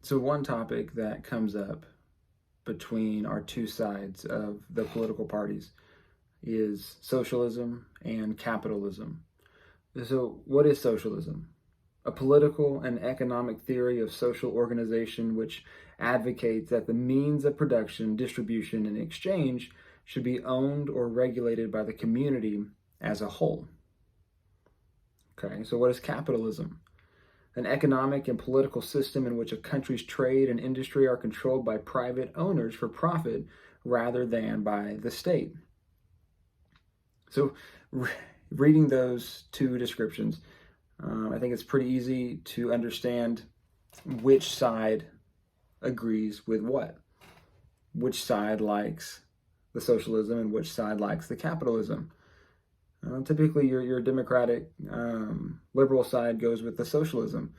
So one topic that comes up between our two sides of the political parties is socialism and capitalism. So what is socialism? A political and economic theory of social organization which advocates that the means of production, distribution, and exchange should be owned or regulated by the community as a whole. Okay, so what is capitalism? An economic and political system in which a country's trade and industry are controlled by private owners for profit rather than by the state. So, reading those two descriptions, I think it's pretty easy to understand which side agrees with what, which side likes the socialism and which side likes the capitalism. Typically, your Democratic liberal side goes with the socialism,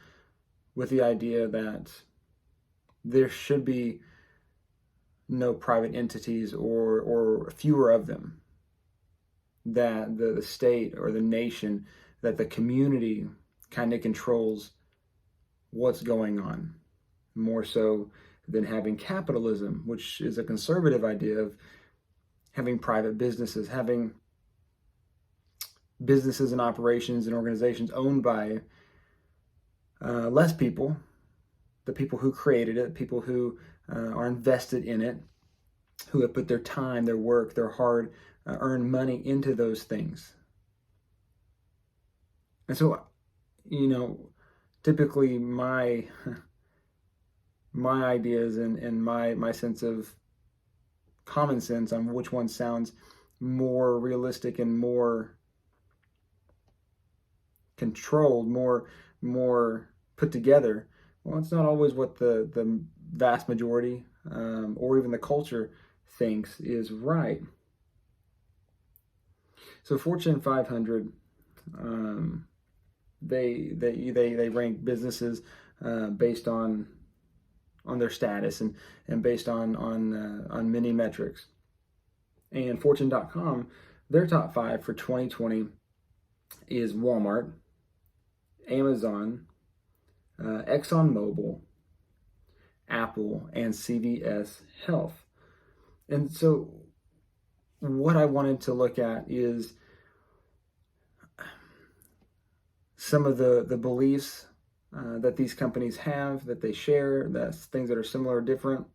with the idea that there should be no private entities or fewer of them, that the state or the nation, that the community kind of controls what's going on, more so than having capitalism, which is a conservative idea of having private businesses, having businesses and operations and organizations owned by less people, the people who created it, people who are invested in it, who have put their time, their work, their hard earned money into those things. And so, typically my ideas and my sense of common sense on which one sounds more realistic and more controlled, more put together. Well, it's not always what the vast majority or even the culture thinks is right. So Fortune 500, they rank businesses based on their status and based on many metrics. And Fortune.com, their top 5 for 2020 is Walmart, Amazon, ExxonMobil, Apple, and CVS Health. And so what I wanted to look at is some of the beliefs that these companies have, that they share, that's things that are similar or different,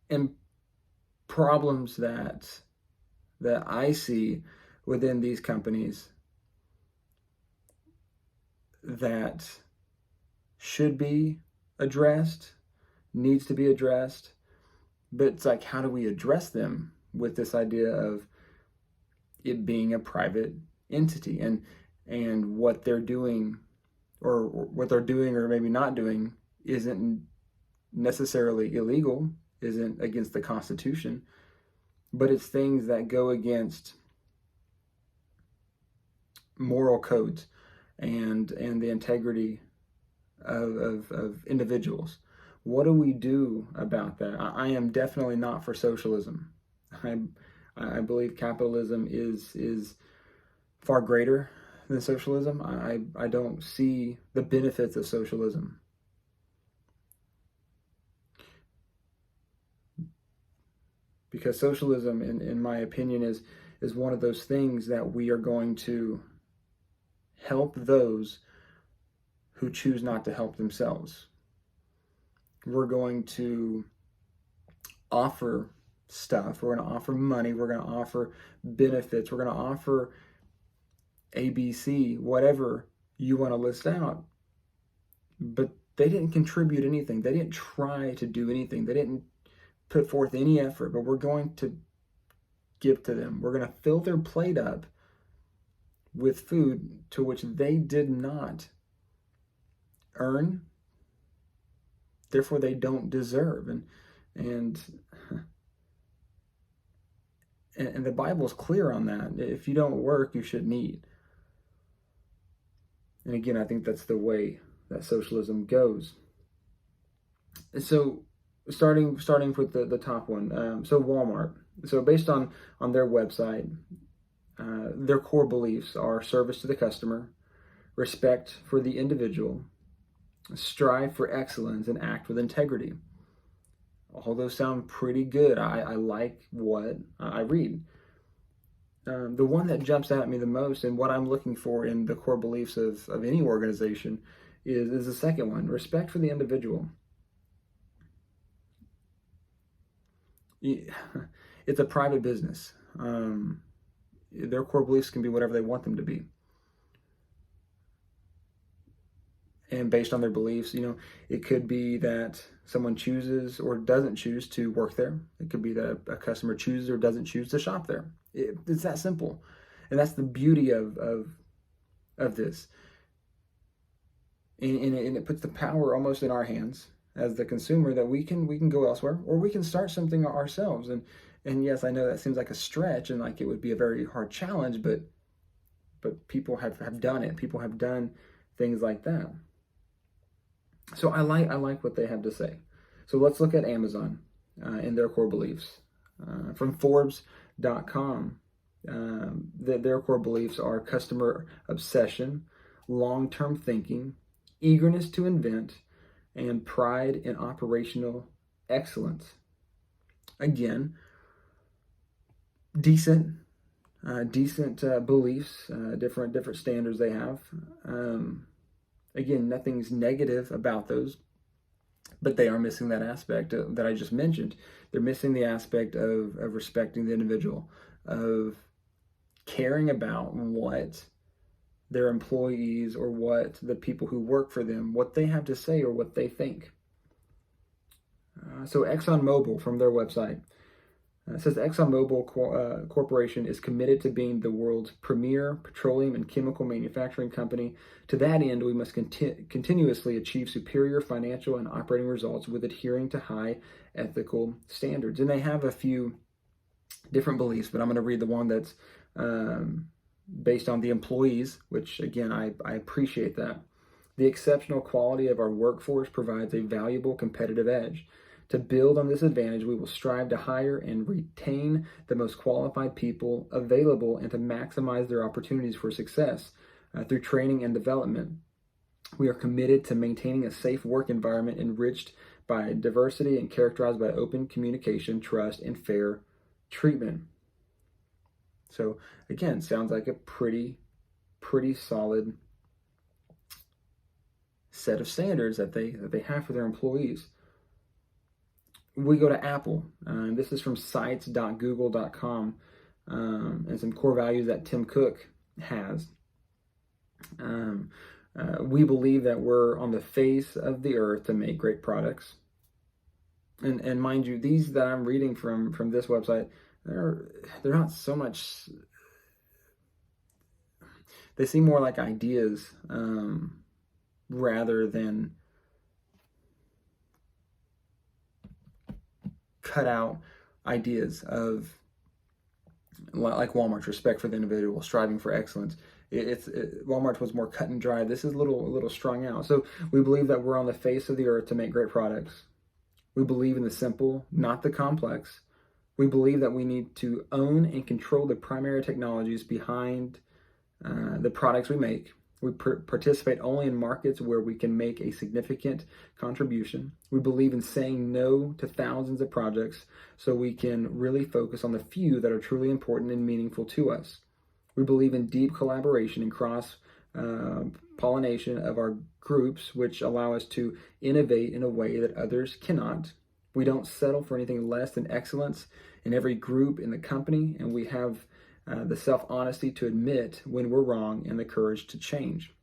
and problems that I see within these companies that should be addressed, needs to be addressed, but it's like, how do we address them with this idea of it being a private entity and what they're doing or maybe not doing isn't necessarily illegal, isn't against the Constitution, but it's things that go against moral codes and the integrity of individuals. What do we do about that? I am definitely not for socialism. I believe capitalism is far greater than socialism. I don't see the benefits of socialism. Because socialism, in my opinion, is one of those things that we are going to help those who choose not to help themselves. We're going to offer stuff. We're going to offer money. We're going to offer benefits. We're going to offer ABC, whatever you want to list out. But they didn't contribute anything. They didn't try to do anything. They didn't put forth any effort, but we're going to give to them. We're going to fill their plate up with food to which they did not earn, therefore they don't deserve. And the Bible is clear on that. If you don't work, you shouldn't eat. And again, I think that's the way that socialism goes. So starting with the top one, so Walmart. So based on their website, their core beliefs are service to the customer, respect for the individual, strive for excellence, and act with integrity. All those sound pretty good. I like what I read. The one that jumps out at me the most, and what I'm looking for in the core beliefs of any organization, is the second one: respect for the individual. It's a private business. Their core beliefs can be whatever they want them to be. And based on their beliefs, it could be that someone chooses or doesn't choose to work there. It could be that a customer chooses or doesn't choose to shop there. It's that simple. And that's the beauty of this. And it puts the power almost in our hands as the consumer, that we can go elsewhere, or we can start something ourselves. And yes, I know that seems like a stretch and like it would be a very hard challenge, but people have done it. People have done things like that. So I like what they have to say. So let's look at Amazon and their core beliefs. From Forbes.com, their core beliefs are customer obsession, long-term thinking, eagerness to invent, and pride in operational excellence. Again, decent beliefs, different standards they have. Again, nothing's negative about those, but they are missing that aspect that I just mentioned. They're missing the aspect of respecting the individual, of caring about what their employees or what the people who work for them, what they have to say or what they think. So ExxonMobil, from their website, says ExxonMobil Corporation is committed to being the world's premier petroleum and chemical manufacturing company. To that end, we must continuously achieve superior financial and operating results with adhering to high ethical standards. And they have a few different beliefs, but I'm going to read the one that's based on the employees, which again, I appreciate that. The exceptional quality of our workforce provides a valuable competitive edge. To build on this advantage, we will strive to hire and retain the most qualified people available and to maximize their opportunities for success through training and development. We are committed to maintaining a safe work environment enriched by diversity and characterized by open communication, trust, and fair treatment. So again, sounds like a pretty solid set of standards that they have for their employees. We go to Apple. This is from sites.google.com, and some core values that Tim Cook has. We believe that we're on the face of the earth to make great products. And mind you, these that I'm reading from this website, they're not so much. They seem more like ideas rather than cut out ideas of, like Walmart's respect for the individual, striving for excellence. Walmart was more cut and dry. This is a little strung out. So we believe that we're on the face of the earth to make great products. We believe in the simple, not the complex. We believe that we need to own and control the primary technologies behind the products we make. We participate only in markets where we can make a significant contribution. We believe in saying no to thousands of projects so we can really focus on the few that are truly important and meaningful to us. We believe in deep collaboration and cross-pollination of our groups, which allow us to innovate in a way that others cannot. We don't settle for anything less than excellence in every group in the company, and we have the self-honesty to admit when we're wrong and the courage to change.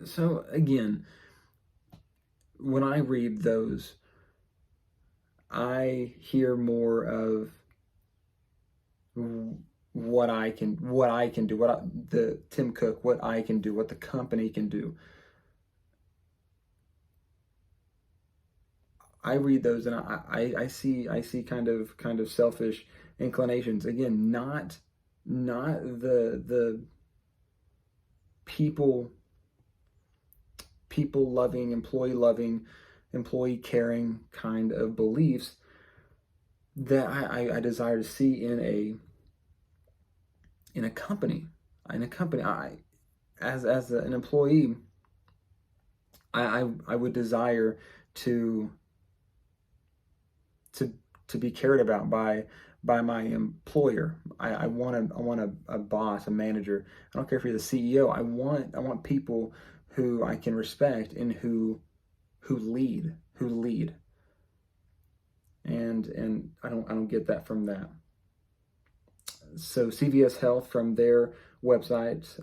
So again, when I read those, I hear more of what I can do, the Tim Cook, what I can do, what the company can do. I read those and I see kind of selfish inclinations. Again, not the people loving, employee caring kind of beliefs that I desire to see in a company. As an employee, I would desire to to be cared about by my employer. I want a boss, a manager. I don't care if you're the CEO. I want people who I can respect and who lead. And I don't get that from that. So CVS Health, from their website,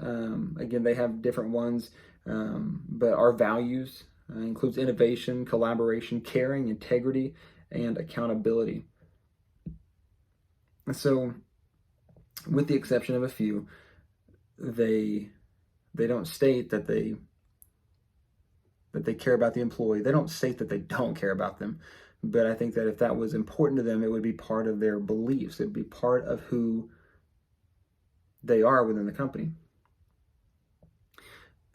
again, they have different ones, but our values includes innovation, collaboration, caring, integrity, and accountability. And so, with the exception of a few, they don't state that they care about the employee. They don't state that they don't care about them. But I think that if that was important to them, it would be part of their beliefs. It would be part of who they are within the company.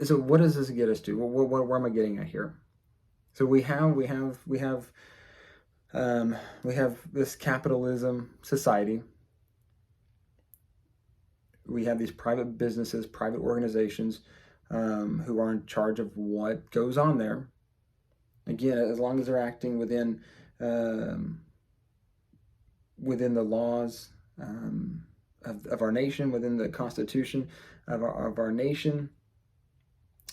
So what does this get us to? Where am I getting at here? So we have this capitalism society. We have these private businesses, private organizations who are in charge of what goes on there. Again, as long as they're acting within the laws of our nation, within the Constitution of our nation,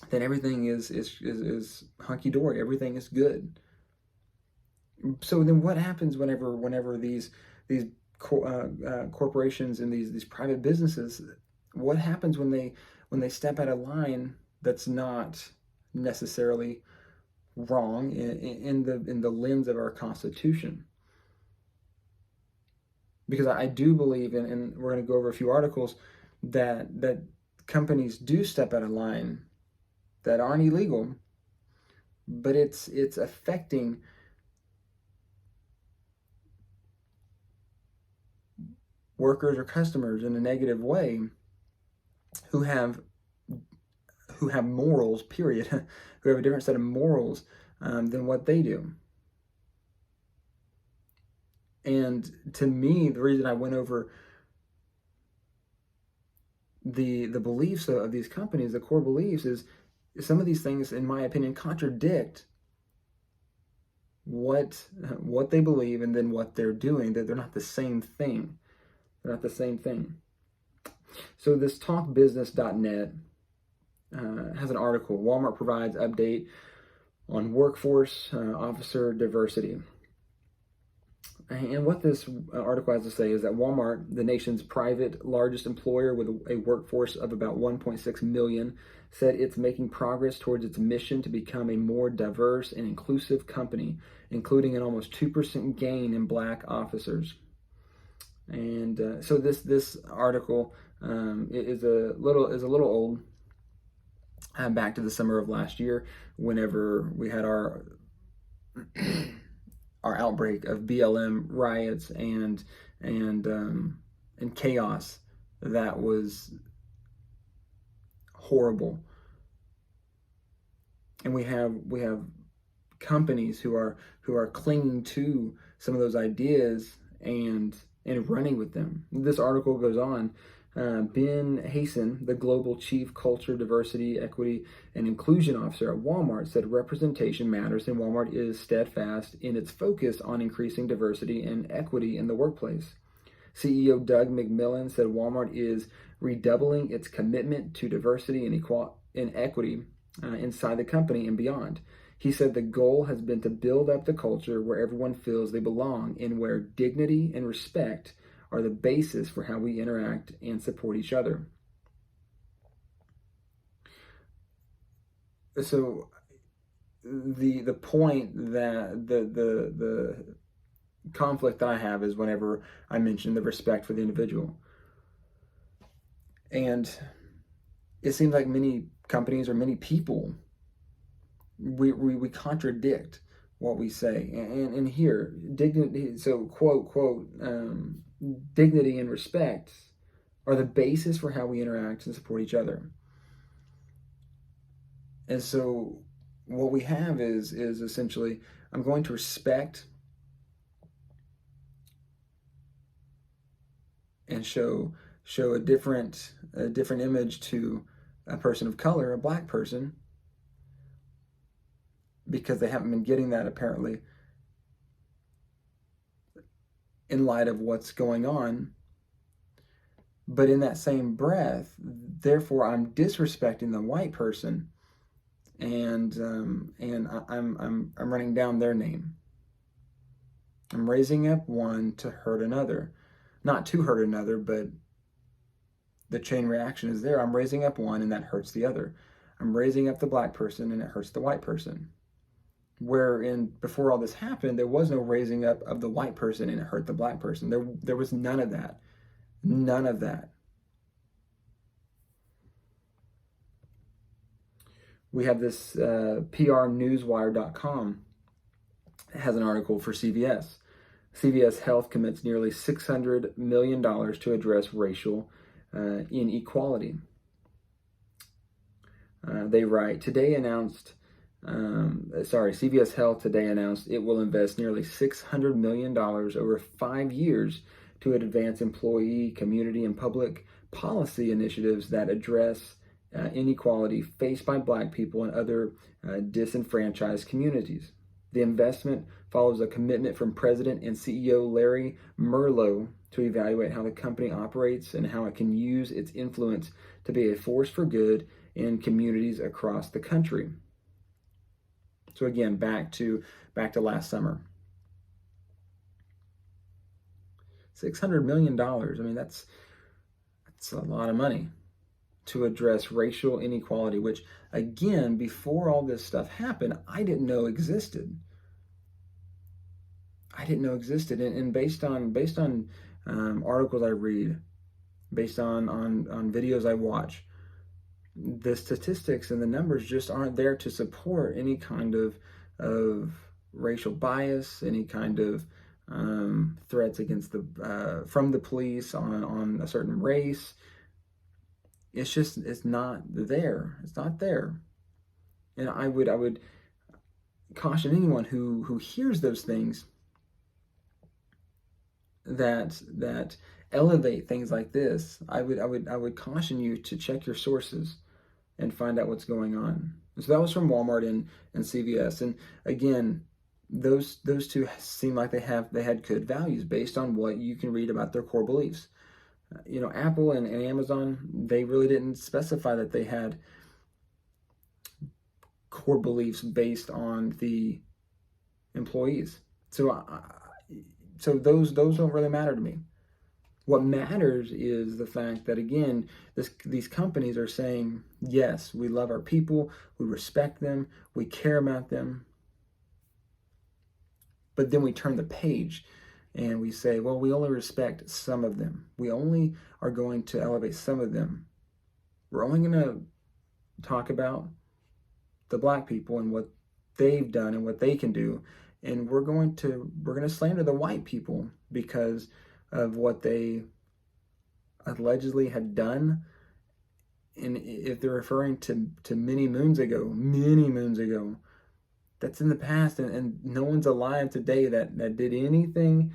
then everything is hunky dory. Everything is good. So then, what happens whenever these corporations and these private businesses? What happens when they step out of line? That's not necessarily wrong in the lens of our Constitution. Because I do believe, and we're going to go over a few articles, that companies do step out of line that aren't illegal, but it's affecting workers or customers in a negative way who have morals, period, who have a different set of morals than what they do. And to me, the reason I went over the beliefs of these companies, the core beliefs, is some of these things, in my opinion, contradict what they believe and then what they're doing. That they're not the same thing. They're not the same thing. So this talkbusiness.net has an article. Walmart provides update on workforce officer diversity. And what this article has to say is that Walmart, the nation's private largest employer with a workforce of about 1.6 million, said it's making progress towards its mission to become a more diverse and inclusive company, including an almost 2% gain in black officers. And so this article is a little old, back to the summer of last year, whenever we had our outbreak of BLM riots and chaos that was horrible. And we have companies who are clinging to some of those ideas and running with them. This article goes on. Ben Hasen, the Global Chief Culture, Diversity, Equity, and Inclusion Officer at Walmart, said representation matters and Walmart is steadfast in its focus on increasing diversity and equity in the workplace. CEO Doug McMillon said Walmart is redoubling its commitment to diversity and equity inside the company and beyond. He said the goal has been to build up the culture where everyone feels they belong and where dignity and respect are the basis for how we interact and support each other. So the point that the conflict that I have is whenever I mention the respect for the individual. And it seems like many companies or many people, we contradict what we say. And here, dignity, so quote, dignity and respect are the basis for how we interact and support each other. And so what we have is essentially, I'm going to respect and show a different image to a person of color, a black person, because they haven't been getting that apparently in light of what's going on. But in that same breath, therefore, I'm disrespecting the white person, and I'm running down their name. I'm raising up one to hurt another, not to hurt another, but the chain reaction is there. I'm raising up one, and that hurts the other. I'm raising up the black person, and it hurts the white person. Wherein before all this happened, there was no raising up of the white person, and it hurt the black person. There was none of that. None of that. We have this PRNewsWire.com has an article for CVS. CVS Health commits nearly $600 million to address racial inequality. They write, CVS Health today announced it will invest nearly $600 million over 5 years to advance employee, community, and public policy initiatives that address inequality faced by black people and other disenfranchised communities. The investment follows a commitment from President and CEO Larry Merlo to evaluate how the company operates and how it can use its influence to be a force for good in communities across the country. So again, back to last summer. $600 million. I mean, that's a lot of money to address racial inequality, which, again, before all this stuff happened, I didn't know existed. And based on articles I read, based on videos I watch, the statistics and the numbers just aren't there to support any kind of racial bias, any kind of threats against from the police on a certain race. It's not there. It's not there. And I would caution anyone who hears those things that elevate things like this. I would caution you to check your sources and find out what's going on. So that was from Walmart and CVS. And again, those two seem like they had good values based on what you can read about their core beliefs. Apple and Amazon, they really didn't specify that they had core beliefs based on the employees. So those don't really matter to me. What matters is the fact that, again, these companies are saying, yes, we love our people, we respect them, we care about them. But then we turn the page and we say, well, we only respect some of them. We only are going to elevate some of them. We're only going to talk about the black people and what they've done and what they can do. And we're going to slander the white people because of what they allegedly had done. And if they're referring to many moons ago, that's in the past, and no one's alive today that did anything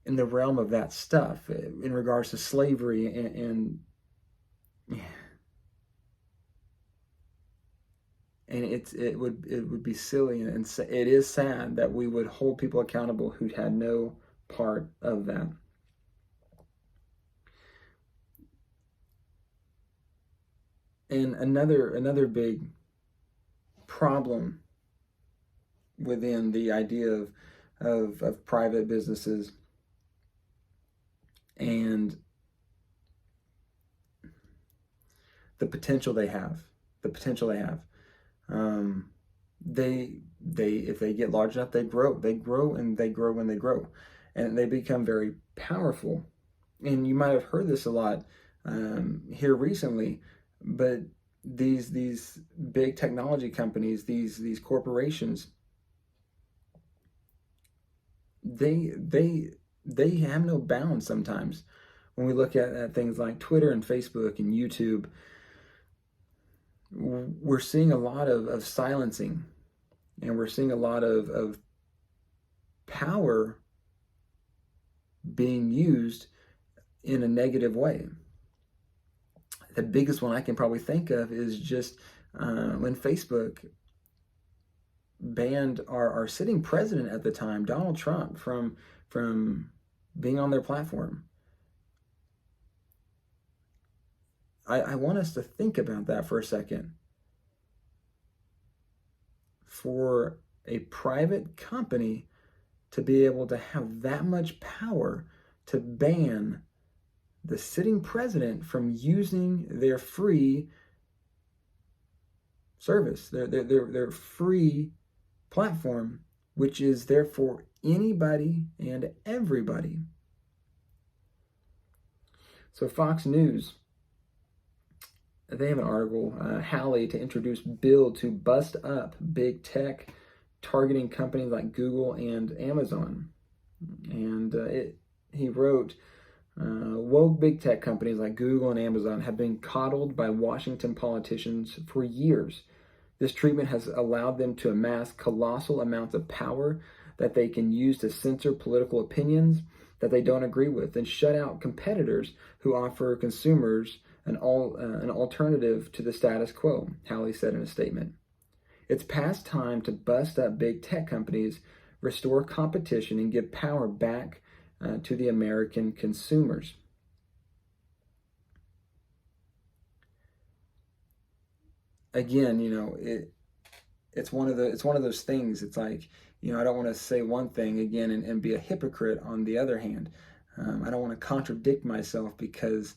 in the realm of that stuff in regards to slavery and it would be silly, and it is sad that we would hold people accountable who had no part of that. And another big problem within the idea of private businesses and the potential they have. They if they get large enough, they grow, and they become very powerful. And you might have heard this a lot here recently, but these big technology companies, these corporations, they have no bounds sometimes. When we look at things like Twitter and Facebook and YouTube, we're seeing a lot of silencing, and we're seeing a lot of power being used in a negative way. The biggest one I can probably think of is just when Facebook banned our sitting president at the time, Donald Trump, from being on their platform. I want us to think about that for a second. For a private company to be able to have that much power to ban the sitting president from using their free service, their free platform, which is there for anybody and everybody. So Fox News, they have an article, Halley to introduce bill to bust up big tech, targeting companies like Google and Amazon. And he wrote, woke big tech companies like Google and Amazon have been coddled by Washington politicians for years. This treatment has allowed them to amass colossal amounts of power that they can use to censor political opinions that they don't agree with and shut out competitors who offer consumers an alternative to the status quo, Halley said in a statement. It's past time to bust up big tech companies, restore competition, and give power back to the American consumers. Again, it's one of those things. It's like, I don't want to say one thing again and be a hypocrite on the other hand. I don't want to contradict myself because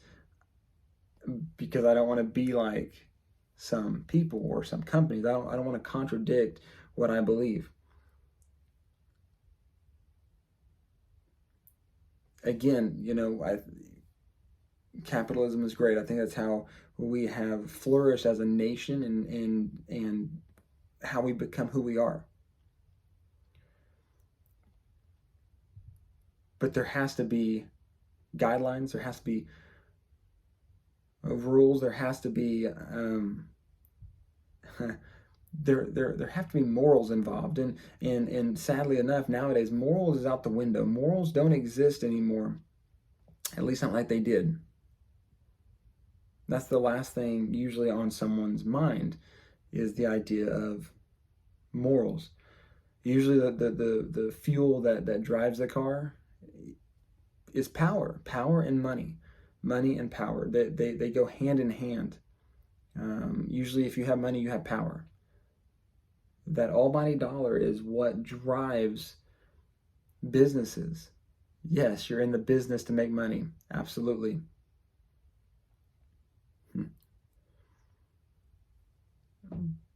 I don't want to be like some people or some companies. I don't want to contradict what I believe. Again, capitalism is great. I think that's how we have flourished as a nation and how we become who we are. But there has to be guidelines. There has to be rules. There has to be there have to be morals involved, and sadly enough, nowadays morals is out the window. Morals don't exist anymore, at least not like they did. That's the last thing usually on someone's mind, is the idea of morals. Usually the fuel that drives the car is power and money and power. They go hand in hand. Usually if you have money, you have power. That almighty dollar is what drives businesses. Yes, you're in the business to make money. Absolutely.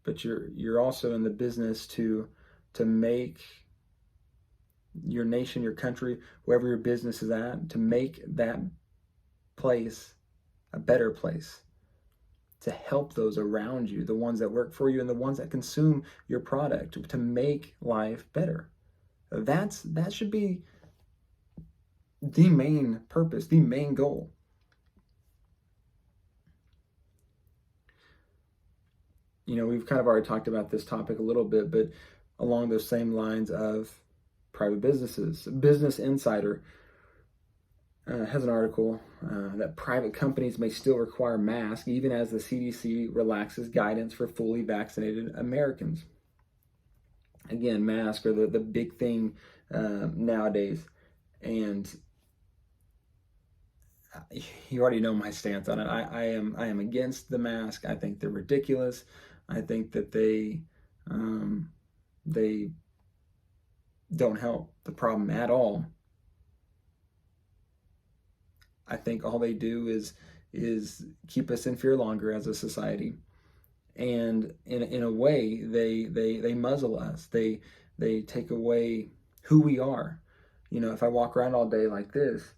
But you're also in the business to make your nation, your country, wherever your business is at, to make that place a better place, to help those around you, the ones that work for you and the ones that consume your product, to make life better. That should be the main purpose, the main goal. We've kind of already talked about this topic a little bit, but along those same lines of private businesses. Business Insider has an article that private companies may still require masks even as the CDC relaxes guidance for fully vaccinated Americans. Again, masks are the big thing nowadays, and you already know my stance on it. I am against the mask. I think they're ridiculous. I think that they don't help the problem at all. I think all they do is keep us in fear longer as a society, and in a way they muzzle us. They take away who we are. If I walk around all day like this,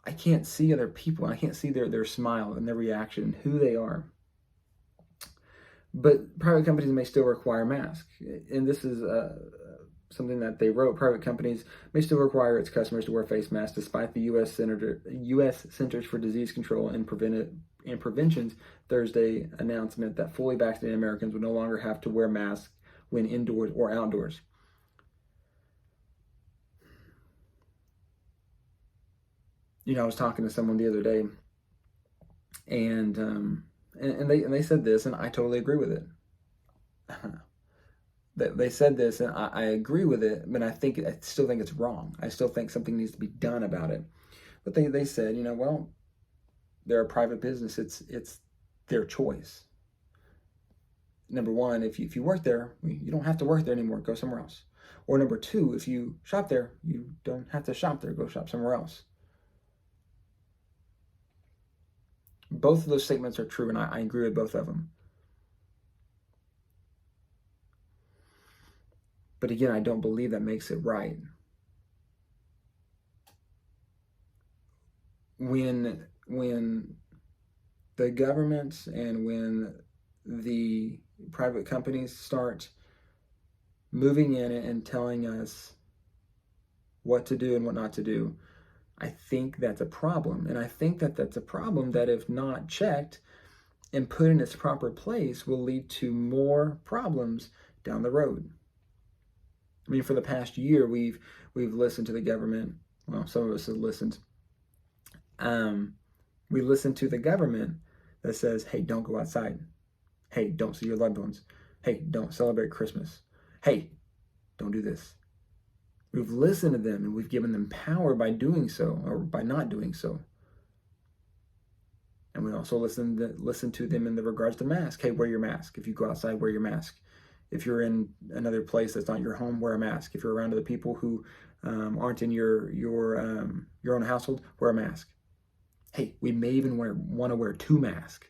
I can't see other people. I can't see their smile and their reaction, who they are. But private companies may still require masks. And this is something that they wrote. Private companies may still require its customers to wear face masks despite the U.S. Centers for Disease Control and Prevention's Thursday announcement that fully vaccinated Americans would no longer have to wear masks when indoors or outdoors. I was talking to someone the other day, and they said this, and I totally agree with it. They said this, and I agree with it, but I still think it's wrong. I still think something needs to be done about it. But they said, well, they're a private business. It's their choice. Number one, if you work there, you don't have to work there anymore. Go somewhere else. Or number two, if you shop there, you don't have to shop there. Go shop somewhere else. Both of those statements are true, and I agree with both of them. But again, I don't believe that makes it right. When the government and when the private companies start moving in and telling us what to do and what not to do, I think that's a problem. And I think that that's a problem that, if not checked and put in its proper place, will lead to more problems down the road. I mean, for the past year, we've listened to the government. Well, some of us have listened. We listen to the government that says, hey, don't go outside. Hey, don't see your loved ones. Hey, don't celebrate Christmas. Hey, don't do this. We've listened to them, and we've given them power by doing so, or by not doing so. And we also listen to them in the regards to mask. Hey, wear your mask. If you go outside, wear your mask. If you're in another place that's not your home, wear a mask. If you're around other people who aren't in your own household, wear a mask. Hey, we may even want to wear 2 masks.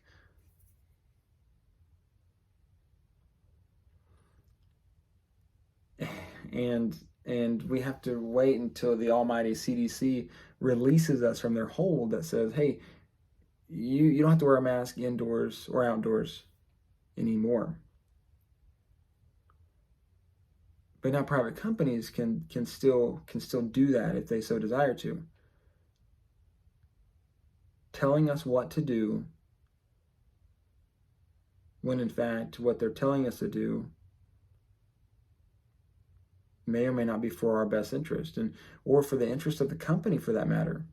And we have to wait until the almighty CDC releases us from their hold that says, hey, you don't have to wear a mask indoors or outdoors anymore. But now private companies can still do that if they so desire to. Telling us what to do, when in fact what they're telling us to do may or may not be for our best interest, or for the interest of the company, for that matter.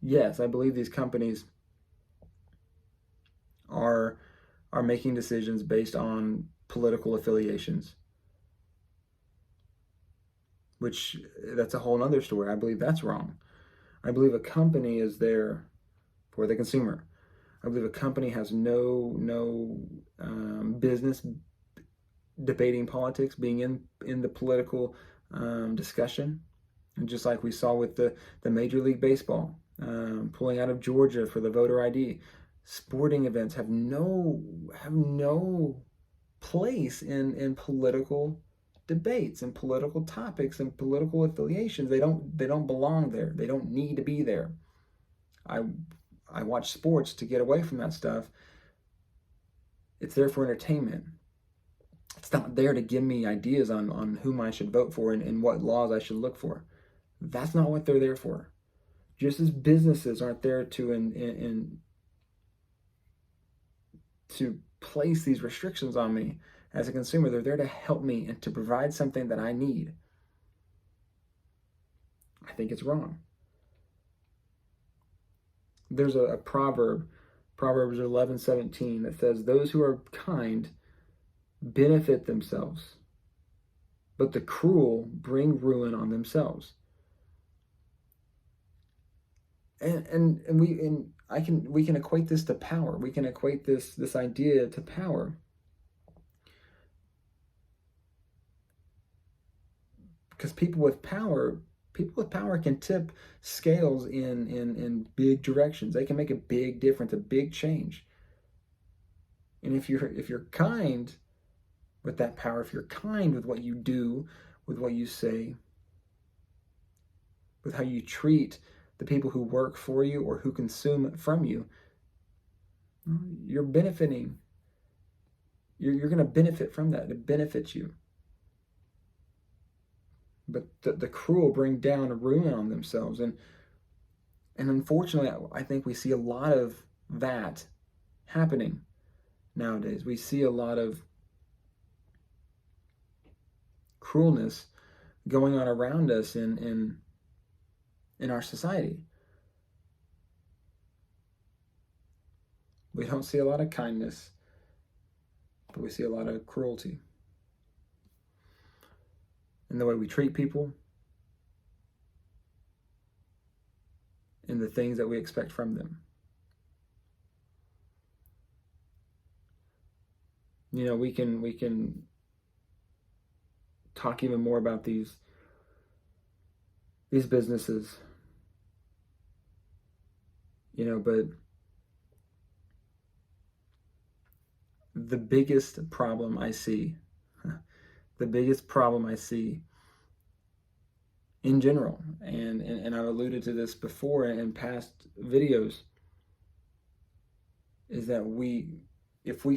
Yes, I believe these companies are making decisions based on political affiliations, which that's a whole other story. I believe that's wrong. I believe a company is there for the consumer. I believe a company has no business debating politics, being in the political discussion. And just like we saw with the Major League Baseball pulling out of Georgia for the voter ID, sporting events have no place in political debates and political topics and political affiliations. They don't belong there. They don't need to be there. I watch sports to get away from that stuff. It's there for entertainment. It's not there to give me ideas on whom I should vote for and what laws I should look for. That's not what they're there for. Just as businesses aren't there to place these restrictions on me as a consumer, they're there to help me and to provide something that I need. I think it's wrong. There's a proverb, Proverbs 11:17, that says, those who are kind benefit themselves, but the cruel bring ruin on themselves. And we can equate this to power. We can equate this idea to power. Because people with power can tip scales in big directions. They can make a big difference, a big change. And if you're kind with that power, if you're kind with what you do, with what you say, with how you treat the people who work for you or who consume from you, you're benefiting. You're going to benefit from that. It benefits you. But the cruel bring down a ruin on themselves. And unfortunately, I think we see a lot of that happening nowadays. We see a lot of cruelness going on around us in our society. We don't see a lot of kindness, but we see a lot of cruelty in the way we treat people, in the things that we expect from them. You know, we can talk even more about these businesses, you know, but the biggest problem I see in general, and I've alluded to this before in past videos, is that if we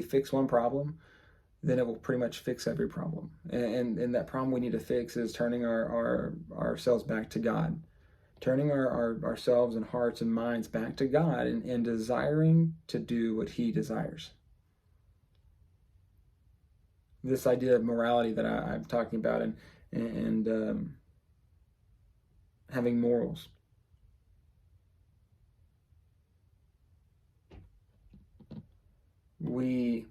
fix one problem, then it will pretty much fix every problem. And that problem we need to fix is turning ourselves back to God, turning ourselves and hearts and minds back to God, and desiring to do what He desires. This idea of morality that I'm talking about, and having morals. We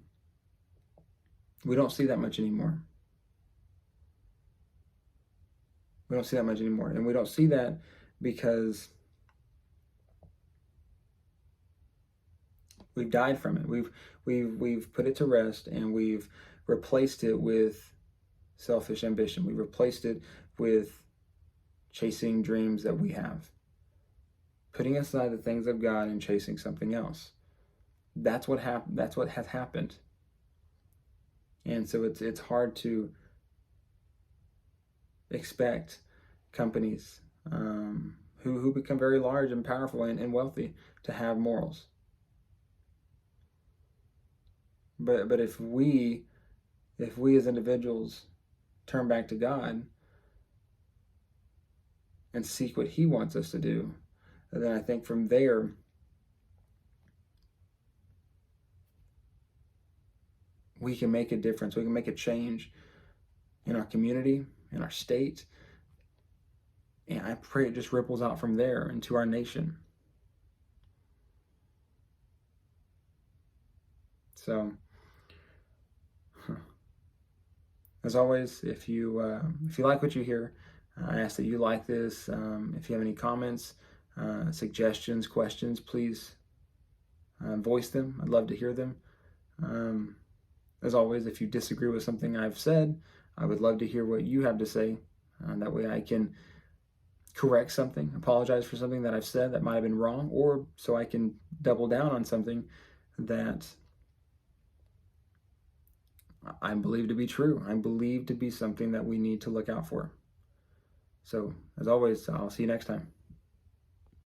don't see that much anymore. We don't see that much anymore. And we don't see that because we've died from it. We've put it to rest, and we've replaced it with selfish ambition. We've replaced it with chasing dreams that we have, putting aside the things of God and chasing something else. That's what happened. That's what has happened. And so it's hard to expect companies who become very large and powerful and wealthy to have morals. But if we as individuals turn back to God and seek what He wants us to do, then I think from there we can make a difference. We can make a change in our community, in our state. And I pray it just ripples out from there into our nation. So, as always, if you like what you hear, I ask that you like this. If you have any comments, suggestions, questions, please voice them. I'd love to hear them. As always, if you disagree with something I've said, I would love to hear what you have to say. That way I can correct something, apologize for something that I've said that might have been wrong, or so I can double down on something that I believe to be true. I believe to be something that we need to look out for. So, as always, I'll see you next time.